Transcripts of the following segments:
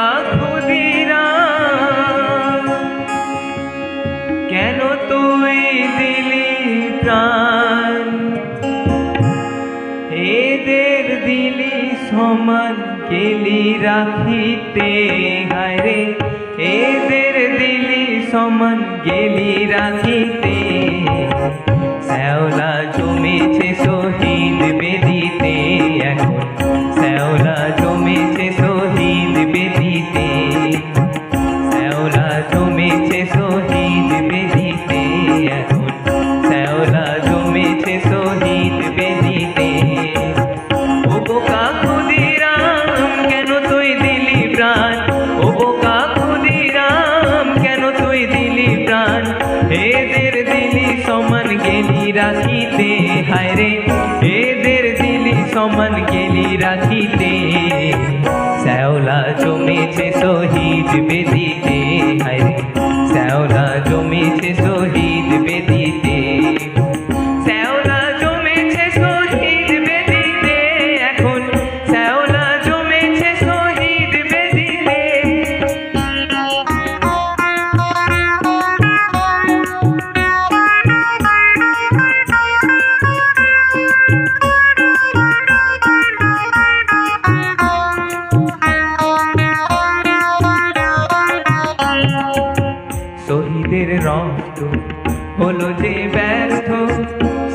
বোকা ক্ষুদিরাম কেন তুই দিলি প্রাণ এদের দিলি সমান গেলি রাখিতে হায়রে এদের দিলি সমান গেলি রাখিতে শ্যাওলা জমেছে শহীদ বেদিতে এখন শ্যাওলা জমেছে শহীদ বেদিতে শ্যাওলা জমেছে শহীদ বেদিতে এখন শ্যাওলা জমেছে শহীদ বেদিতে ও বোকা ক্ষুদিরাম কেন তুই দিলি প্রাণ ও বোকা ক্ষুদিরাম কেন তুই দিলি প্রাণ এদের দিলি সমান গেলি রাখিতে হায়রে এদের দিলি সমান গেলি রাখিতে শ্যাওলা জমেছে শহীদ বেদিতে হায়রে শ্যাওলা জমেছে শহীদ বেদিতে শ্যাওলা জমেছে শহীদ বেদিতে এখন শ্যাওলা জমেছে শহীদ বেদিতে শহীদের রক্ত হলো যে ব্যর্থ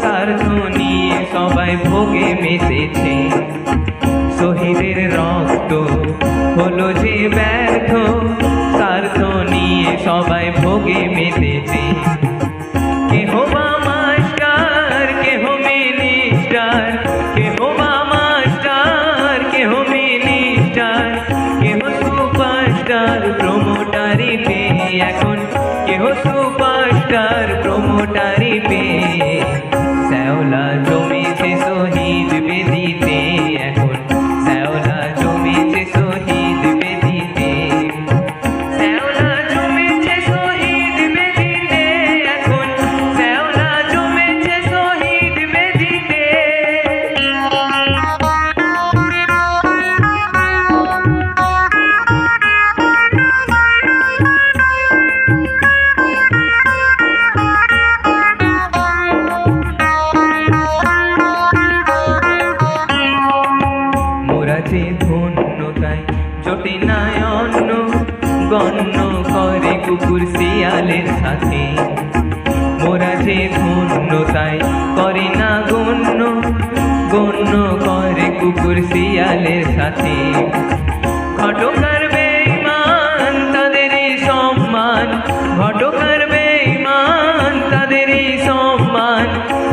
স্বার্থ নিয়ে সবাই ভোগে মেতেছে শহীদের রক্ত হলো যে ব্যর্থ স্বার্থ নিয়ে সবাই ভোগে মেতেছে কেহ বা মাস্টার কেহ মিনিস্টার কেহ বা মাস্টার কেহ মিনিস্টার কেহ সুপারস্টার প্রমোটারি পেয়ে এখন কেহ সুপারস্টার প্রমোটারি পেয়ে শ্যাওলা জমেছে শহীদ বেদিতে এখন শ্যাওলা জমেছে শহীদ বেদিতে শ্যাওলা জমেছে শহীদ বেদিতে এখন শ্যাওলা জমেছে শহীদ বেদিতে মোরাছে ধন্যতায় জোটে না অন্য গণ্য করে কুকুর শিয়ালের সাথে মোরাছে ধন্যতায় করে না গণ্য গণ্য করে কুকুর শিয়ালের সাথে ঘটকার বেঈমান তাদেরই সম্মান ঘটকার বেঈমান তাদেরই সম্মান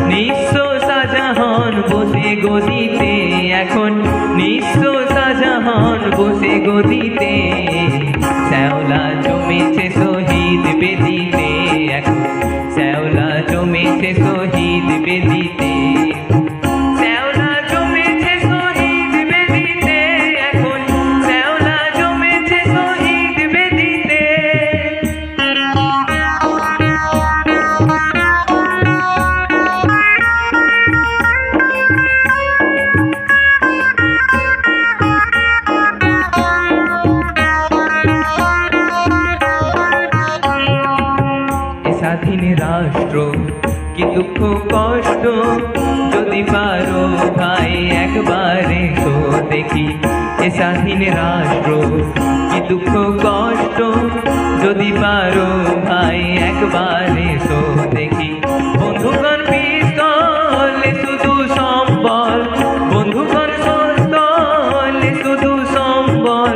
নিঃস্ব শাহজাহান বসে গদিতে এখন নিঃস্ব শাহজাহান বসে গদিতে শ্যাওলা জমেছে শহীদ বেদিতে এখন শ্যাওলা জমেছে শহীদ বেদিতে শ্যাওলা জমেছে শহীদ বেদিতে এখন শ্যাওলা জমেছে শহীদ বেদিতে স্বাধীন রাষ্ট্র কি দুঃখ কষ্ট যদি পারো ভাই একবারে তো দেখি এ স্বাধীন রাষ্ট্র কি দুঃখ কষ্ট যদি পারো ভাই একবারে তো দেখি বন্ধুগণ পিস্তল শুধু সম্বল বন্ধুগণ পিস্তল শুধু সম্বল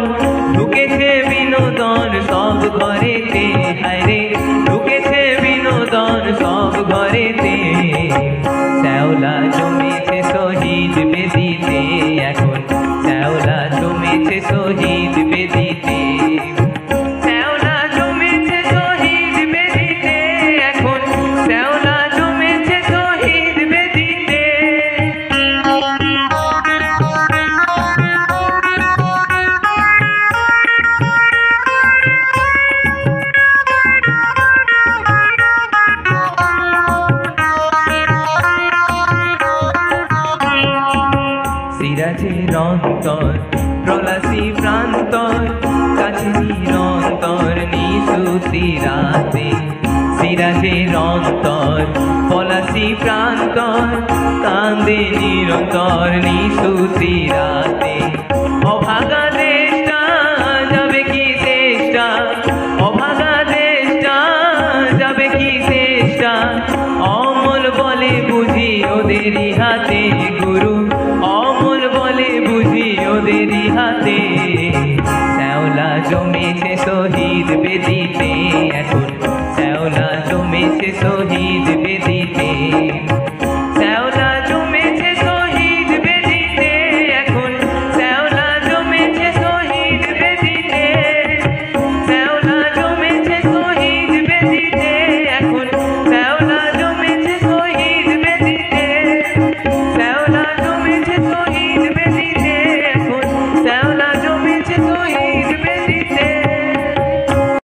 ঢুকেছে বিনোদন সব ঘরেতে হায়রে ঢুকেছে বিনোদন সব ঘরেতে শ্যাওলা জমেছে শহীদ বেদিতে এখন শ্যাওলা জমেছে শহীদ বেদিতে শ্যাওলা জমেছে শহীদ বেদিতে এখন শ্যাওলা জমেছে শহীদ বেদিতে সিরাজের অন্তর প্রলাসী প্রান্তর নিশুতি রাতে সিরাজের অন্তর পলাশি প্রান্তর কান্দে নিরন্তর নিশুতি রাতে অভাগা দেশটা যাবে কি চেষ্টা অভাগা দেশটা যাবে কি চেষ্টা অমল বলে বুঝি ওদেরই হাতে গুরু অমল বলে বুঝি ওদেরই হাতে শ্যাওলা জমেছে শহীদ বেদিতে এখন শ্যাওলা জমেছে শহীদ বেদিতে